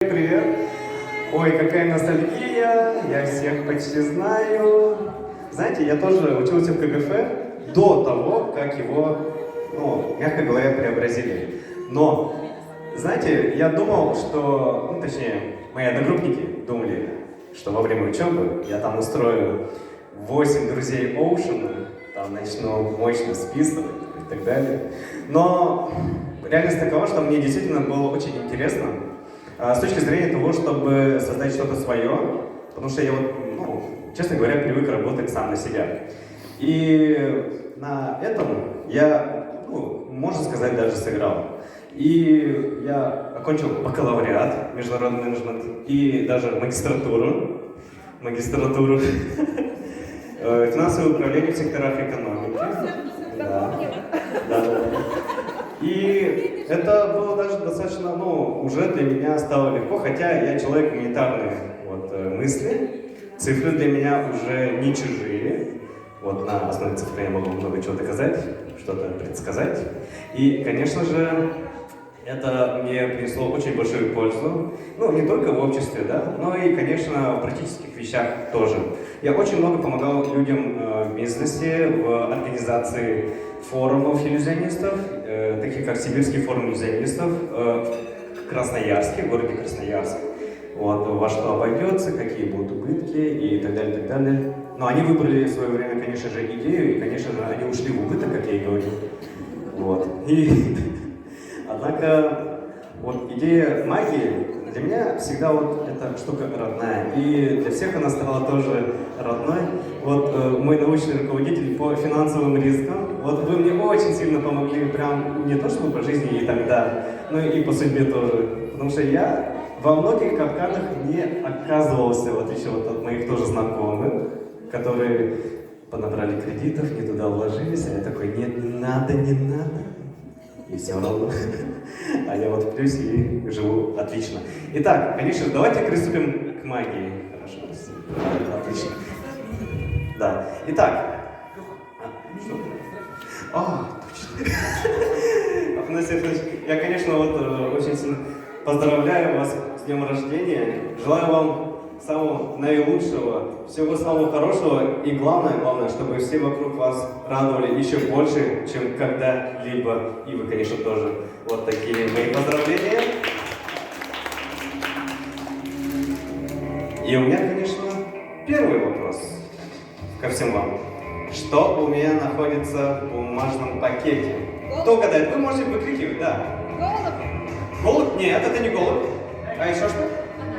Привет! Ой, какая ностальгия, я всех почти знаю. Знаете, я тоже учился в КГФ до того, как его, мягко говоря, преобразили. Но, знаете, я думал, что, точнее, мои одногруппники думали, что во время учебы я там устрою 8 друзей Оушена, там начну мощно списывать и так далее. Но реальность такова, что мне действительно было очень интересно с точки зрения того, чтобы создать что-то свое, потому что я честно говоря, привык работать сам на себя. И на этом я, можно сказать, даже сыграл. И я окончил бакалавриат, международный менеджмент, и даже магистратуру финансовое управление в секторах экономики. Да. И это было даже достаточно, уже для меня стало легко, хотя я человек гуманитарной мысли. Цифры для меня уже не чужие. На основе цифры я могу много чего доказать, что-то предсказать. И, конечно же, это мне принесло очень большую пользу. Не только в обществе, да, но и, конечно, в практических вещах тоже. Я очень много помогал людям в бизнесе, в организации форумов иллюзионистов, таких как Сибирский форум иллюзионистов в Красноярске, в городе Красноярск. Во что обойдется, какие будут убытки и так далее, так далее. Но они выбрали в свое время, конечно же, идею, и, конечно же, они ушли в убыток, как я и говорил. Однако, идея магии для меня всегда эта штука родная. И для всех она стала тоже родной. Мой научный руководитель по финансовым рискам, вы мне очень сильно помогли, прям не то чтобы по жизни и тогда, но и по судьбе тоже. Потому что я во многих капканах не оказывался, в отличие от моих тоже знакомых, которые понабрали кредитов, не туда вложились, а я такой, нет, не надо. И все равно. А я в плюсе и живу отлично. Итак, конечно, давайте приступим к магии. Хорошо, отлично. Да. Итак. Точно. Афанасий Афанасьевич, я, конечно, очень сильно поздравляю вас с днем рождения. Желаю вам самого наилучшего, всего самого хорошего и главное, чтобы все вокруг вас радовали еще больше, чем когда-либо. И вы, конечно, тоже. Такие мои поздравления. И у меня, конечно, первый вопрос ко всем вам. Что у меня находится в бумажном пакете? Кто угадает? Вы можете выкрикивать, да. Голубь? Голубь? Нет, это не голубь. А еще что?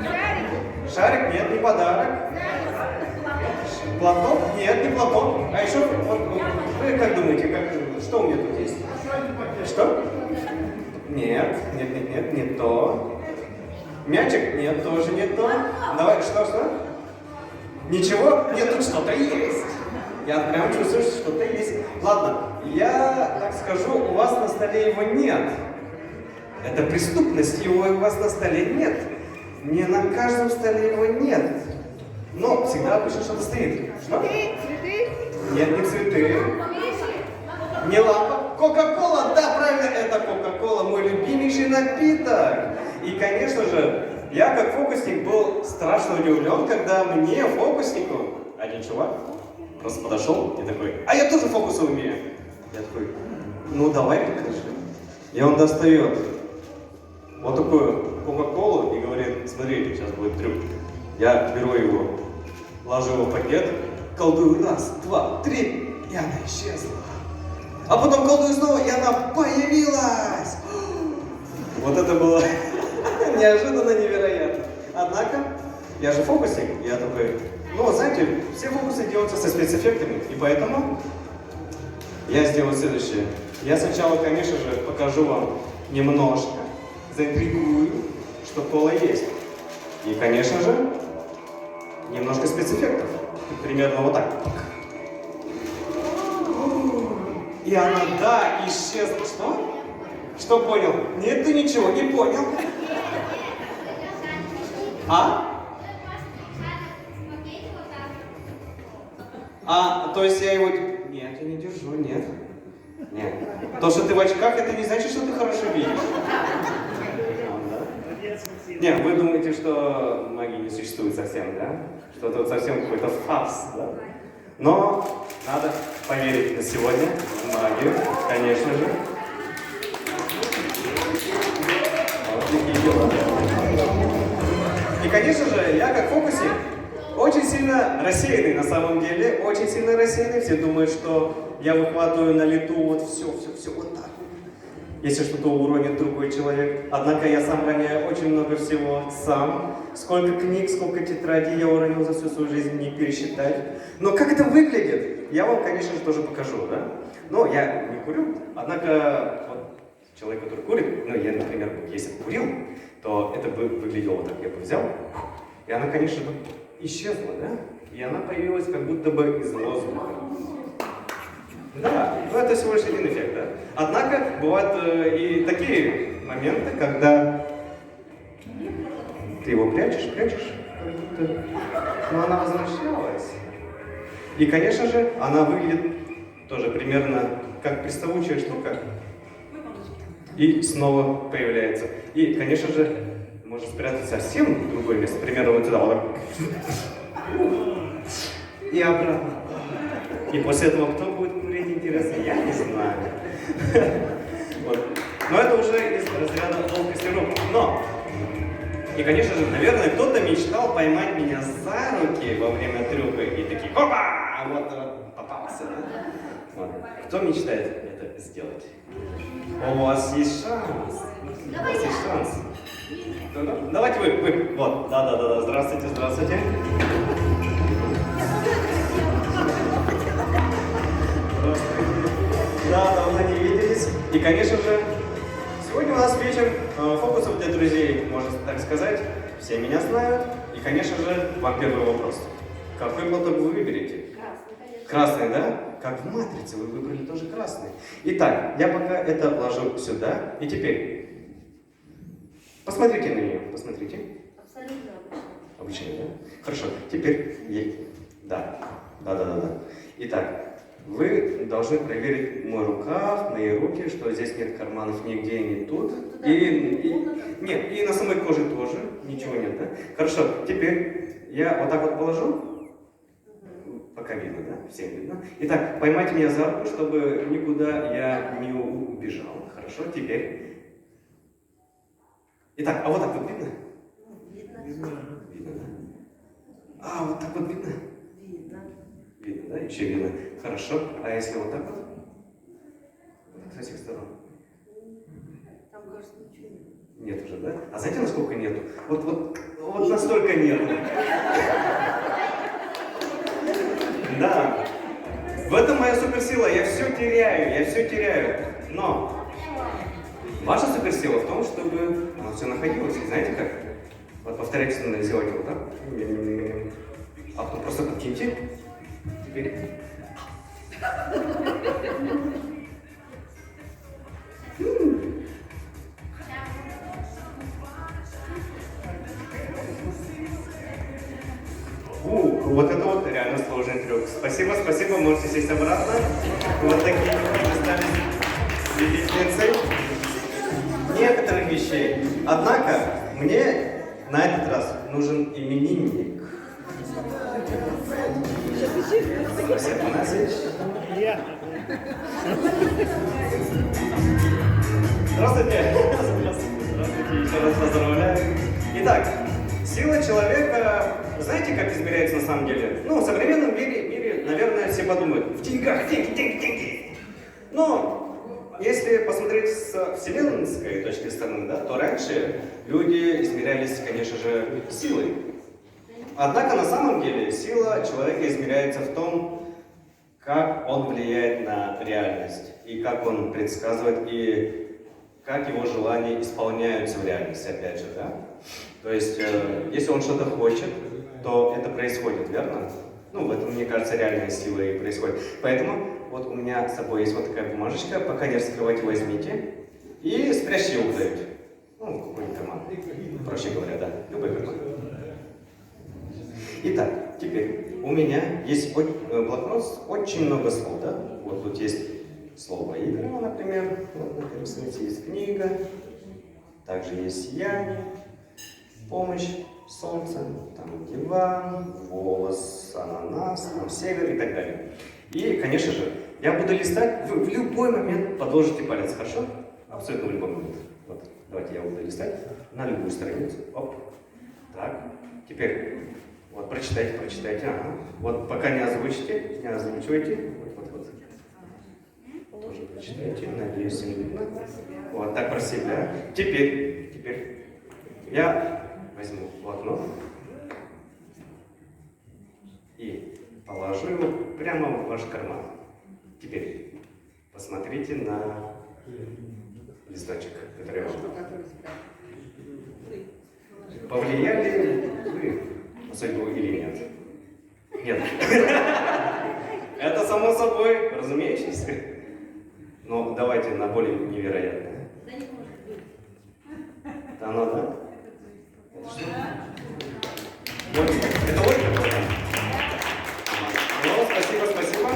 Шарик? Шарик? Нет, не подарок. Платок? Нет, не платок. А еще, вы как думаете, что у меня тут есть? Что? Нет, не то. Мячик? Нет, тоже не то. Давай, что? Ничего? Нет, тут что-то есть. Я прям чувствую, что что-то есть. Ладно, я так скажу, у вас на столе его нет. Это преступность, его у вас на столе нет. Не на каждом столе его нет. Но всегда обычно что-то стоит. Что? Цветы? Нет, не цветы. Не лампа. Кока-кола, да, правильно, это Кока-кола, мой любимейший напиток. И, конечно же, я как фокусник был страшно удивлен, когда мне, фокуснику, один чувак, просто подошел и такой, а я тоже фокусы умею. Я такой, давай покажи. И он достает такую Кока-колу и говорит, смотри, сейчас будет трюк. Я беру его, ложу его в пакет, колдую раз, два, три, и она исчезла. А потом колдую снова, и она появилась. Это было неожиданно, невероятно. Однако, я же фокусник, я такой, знаете, все фокусы делаются со спецэффектами, и поэтому я сделаю следующее. Я сначала, конечно же, покажу вам немножко, заинтригую, что кола есть. И, конечно же, немножко спецэффектов. Примерно вот так. И она, да, исчезла. Что? Что понял? Нет, ты ничего не понял. То есть я его... Нет, я не держу, нет. То, что ты в очках, это не значит, что ты хорошо видишь. Не, вы думаете, что магии не существует совсем, да? Что это вот совсем какой-то фарс, да? Но надо поверить на сегодня в магию, конечно же. Вот такие дела. И, конечно же, я как фокусник очень сильно рассеянный на самом деле, очень сильно рассеянный. Все думают, что я выхватываю на лету вот все вот так. Если что-то уронит другой человек. Однако я сам роняю очень много всего сам. Сколько книг, сколько тетрадей я уронил за всю свою жизнь, не пересчитать. Но как это выглядит, я вам, конечно же, тоже покажу, да? Но я не курю, однако вот человек, который курит, ну я, например, если бы курил, то это бы выглядело вот так. Я бы взял, и она, конечно, бы исчезла, да? И она появилась как будто бы из воздуха. Да, ну это всего лишь один эффект, да? Однако бывают и такие моменты, когда ты его прячешь, как будто, но она возвращалась. И, конечно же, она выглядит тоже примерно как приставучая штука. И снова появляется. И, конечно же, может спрятаться совсем в другое место, примерно вот сюда, вот так. И обратно. И после этого кто будет курить, интересно, я не знаю. Вот. Но это уже из разряда ловкости рук. Но, и конечно же, наверное, кто-то мечтал поймать меня за руки во время трюка и такие, опа, вот попался. Вот. Кто мечтает это сделать? У вас есть шанс. У вас есть шанс. Давайте вы. Вот, да, здравствуйте. Да, давно не виделись. И, конечно же, сегодня у нас вечер фокусов для друзей, можно так сказать. Все меня знают. И, конечно же, вам первый вопрос. Какой платок вы выберете? Красный, да? Как в «Матрице», вы выбрали тоже красный. Итак, я пока это ложу сюда. И теперь, посмотрите на нее, посмотрите. Абсолютно обычно. Обычно, да? Хорошо, теперь ей. Да. Итак, вы должны проверить мой рукав, мои руки, что здесь нет карманов нигде, ни тут. Нет, и на самой коже тоже ничего нет, да? Хорошо, теперь я вот так вот положу. Пока видно, да? Всем видно. Итак, поймайте меня за руку, чтобы никуда я не убежал. Хорошо, теперь. Итак, а вот так вот видно? Видно. Видно, да? А, вот так вот видно? Видно. Видно, да? Еще видно. Хорошо. А если вот так вот? Вот так со всех сторон. Там, кажется, ничего нет. Нет уже, да? А знаете, насколько нету? Вот настолько нету. Да. В этом моя суперсила. Я все теряю. Но ваша суперсила в том, чтобы оно все находилось. И знаете как? Вот повторяйте, надо сделать вот так. А потом просто подкиньте. Теперь. Вот это вот реально сложный трюк. Спасибо, можете сесть обратно. Вот такие мы стали свидетельницей некоторых вещей. Однако, мне на этот раз нужен именинник. Василий Афанасьевич. Здравствуйте. Здравствуйте, еще раз поздравляю. Итак, сила человека, знаете, как измеряется на самом деле? Ну, в современном мире, наверное, все подумают, в деньгах, деньги. Но если посмотреть с вселенской точки зрения, да, то раньше люди измерялись, конечно же, силой. Однако на самом деле сила человека измеряется в том, как он влияет на реальность, и как он предсказывает, и как его желания исполняются в реальности, опять же, да? То есть, если он что-то хочет, то это происходит, верно? Ну, в этом, мне кажется, реальная сила и происходит. Поэтому вот у меня с собой есть вот такая бумажечка, пока не раскрывайте, возьмите и спрячьте его куда-нибудь. Ну, какой-нибудь карман. Проще говоря, да, любой карман. Итак, теперь у меня есть блокнот с очень много слов, да? Вот тут есть слово «игра», например. Вот, например, смотрите, есть книга, также есть «я», помощь, солнце, там диван, волос, ананас, там север и так далее. И, конечно же, я буду листать, вы в любой момент подложите палец, хорошо? Абсолютно в любой момент. Вот, давайте я буду листать на любую страницу. Оп. Так, теперь, вот, прочитайте, ага. Вот, пока не озвучите, не озвучивайте. Вот. Тоже прочитайте, надеюсь, всем видно. Вот, так про себя. Теперь, я возьму блокнот и положу его прямо в ваш карман. Теперь посмотрите на листочек, который я вам дал. Повлияли вы на судьбу или нет? Нет. Это само собой, разумеется. Но давайте на более невероятное. Да, ну да. Вот, это очень ну, спасибо.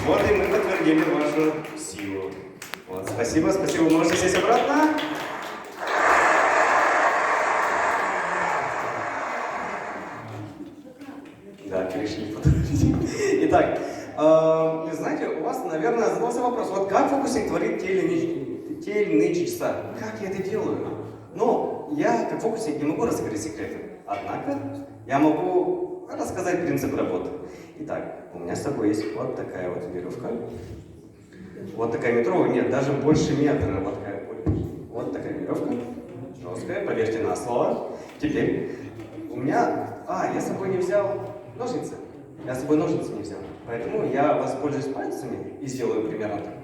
Вот и мы подтвердили вашу силу. Вот, спасибо. Вы можете сесть обратно. Да, перешли потом. Итак, вы знаете, у вас, наверное, задался вопрос, вот как фокусник творит те или иные чудеса? Как я это делаю? Но я, как фокусник, не могу раскрыть секреты. Однако, я могу рассказать принцип работы. Итак, у меня с собой есть вот такая вот веревка. Вот такая метровая, нет, даже больше метра. Вот такая веревка. Жесткая, поверьте на слово. Теперь, у меня... я с собой не взял ножницы. Я с собой ножницы не взял. Поэтому я воспользуюсь пальцами и сделаю примерно так.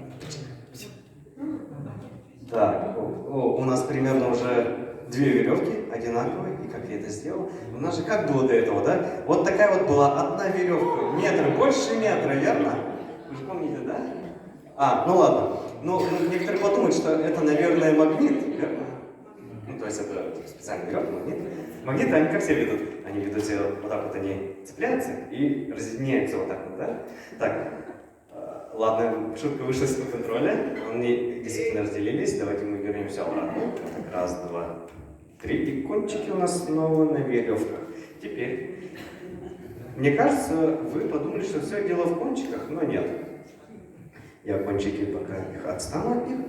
Так, у нас примерно уже 2 веревки одинаковые, и как я это сделал. У нас же как было до этого, да? Вот такая вот была одна веревка, метр, больше метра, верно? Вы же помните, да? Ну ладно. Ну, некоторые подумают, что это, наверное, магнит, верно? Ну, то есть это специальный веревка, магнит. Магниты, они как себя ведут? Они ведут себя вот так вот, они цепляются и разъединяются вот так вот, да? Так. Ладно, шутка вышла из-под контроля. Они действительно разделились. Давайте мы вернемся обратно. Так, раз, два, три. И кончики у нас снова на веревках. Теперь, мне кажется, вы подумали, что все дело в кончиках, но нет. Я кончики пока их отстану от них,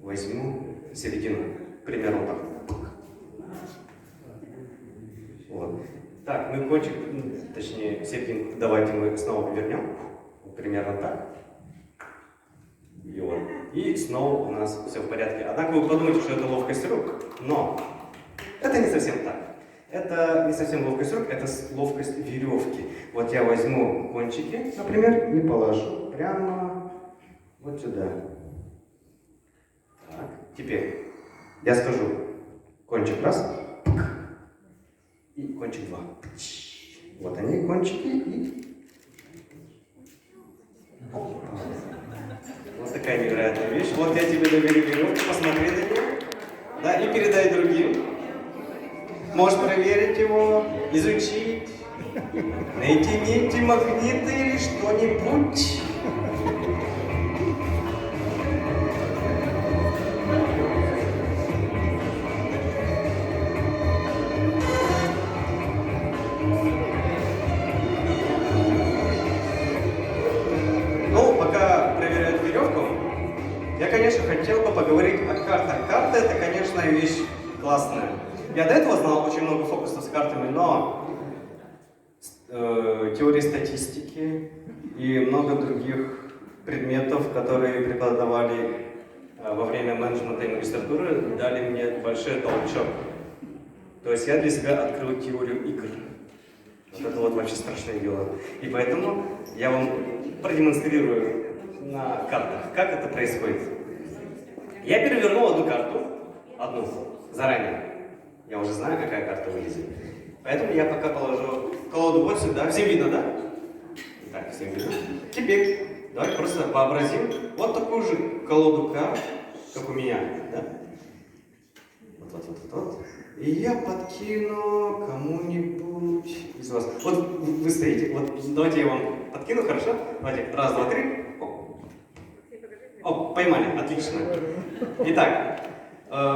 возьму середину. Примерно так. Вот. Так, мы кончик, точнее, середину, давайте мы снова повернем. Примерно так. И снова у нас все в порядке. Однако вы подумаете, что это ловкость рук, но это не совсем так. Это не совсем ловкость рук, это ловкость веревки. Вот я возьму кончики, например, и положу прямо вот сюда. Так, теперь я скажу кончик раз, и кончик два. Вот они, кончики, и вот такая невероятная вещь. Вот я тебе доверю веревку, посмотри на нее. Да, и передай другим. Можешь проверить его, изучить, найти нити, магниты или что-нибудь. Я, конечно, хотел бы поговорить о картах. Карты — это, конечно, вещь классная. Я до этого знал очень много фокусов с картами, но теории статистики и много других предметов, которые преподавали во время менеджмента и магистратуры, дали мне большой толчок. То есть я для себя открыл теорию игр. Вот это вот вообще страшное дело. И поэтому я вам продемонстрирую на картах, как это происходит. Я перевернул одну карту, заранее. Я уже знаю, какая карта вылезет. Поэтому я пока положу колоду вот сюда. Всем видно, да? Так, всем видно. Теперь давайте просто вообразим вот такую же колоду карт, как у меня, да? Вот. И я подкину кому-нибудь из вас. Вот вы стоите, вот давайте я вам подкину, хорошо? Давайте, раз, два, три. О, поймали, отлично. Итак,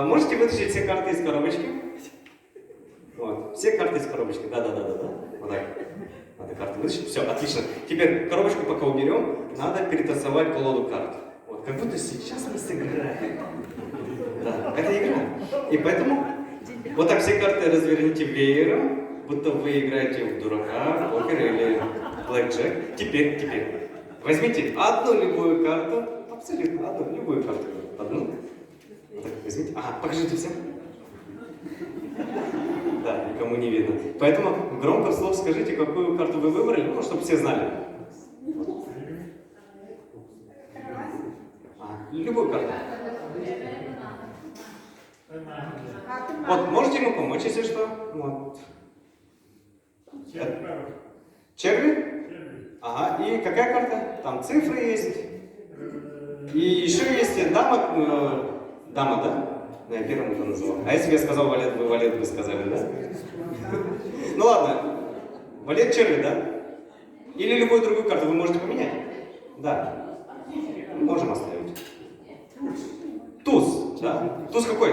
можете вытащить все карты из коробочки? Вот. Все карты из коробочки. Да. Вот так. Надо карты вытащить. Все, отлично. Теперь коробочку пока уберем, надо перетасовать колоду карт. Вот, как будто сейчас мы сыграем. Да, это игра. И поэтому вот так все карты разверните веером, будто вы играете в дурака, покер или блэкджек. Теперь. Возьмите одну любую карту, абсолютно одну любую карту. Одну. Вот так возьмите. Ага, покажите всем. Да, никому не видно. Поэтому громко вслух скажите, какую карту вы выбрали, ну, чтобы все знали. Любую карту. Вот, можете ему помочь, если что. Вот. Черви? Ага, и какая карта? Там цифры есть. И еще есть дама. Дама, да? Ну, я первым это называл. А если бы я сказал валет, вы валет бы сказали, да? Ну ладно. Валет черви, да? Или любую другую карту вы можете поменять? Да. Можем оставить. Туз, да? Туз какой?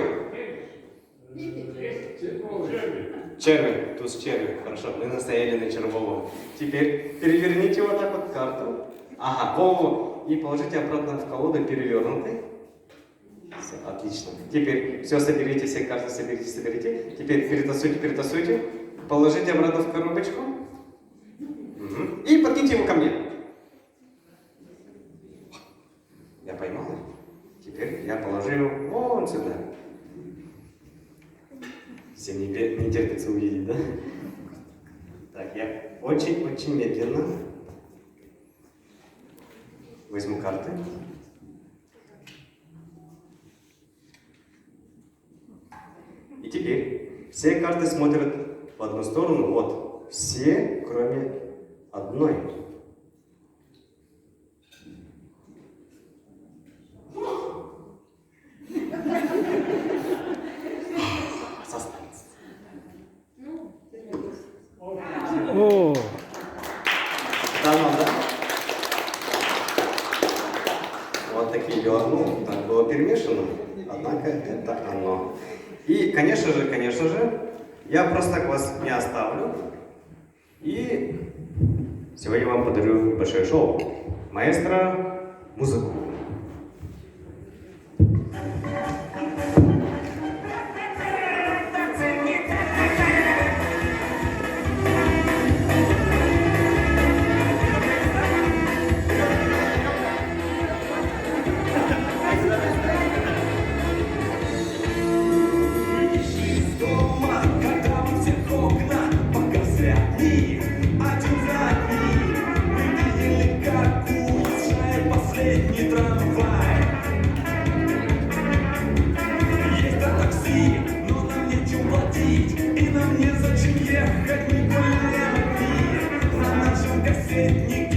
Черви. Туз черви. Хорошо, мы настояли на червовом. Теперь переверните вот так вот карту. Ага, во-во. И положите обратно в колоду перевернутой. Все, отлично. Теперь все соберите, все карты соберите. Теперь перетасуйте. Положите обратно в коробочку. Угу. И подкиньте его ко мне. Я поймал. Теперь я положу его вон сюда. Всем не терпится увидеть, да? Так, я очень медленно возьму карты. И теперь все карты смотрят в одну сторону. Вот. Все, кроме одной. О! Да, ну да. Вот такие дела. Ну, так было перемешано, однако это оно. И, конечно же, я просто так вас не оставлю. И сегодня вам подарю большое шоу. Маэстро, музыку. И нам незачем ехать, не гуляем одни. На нашем кассетнике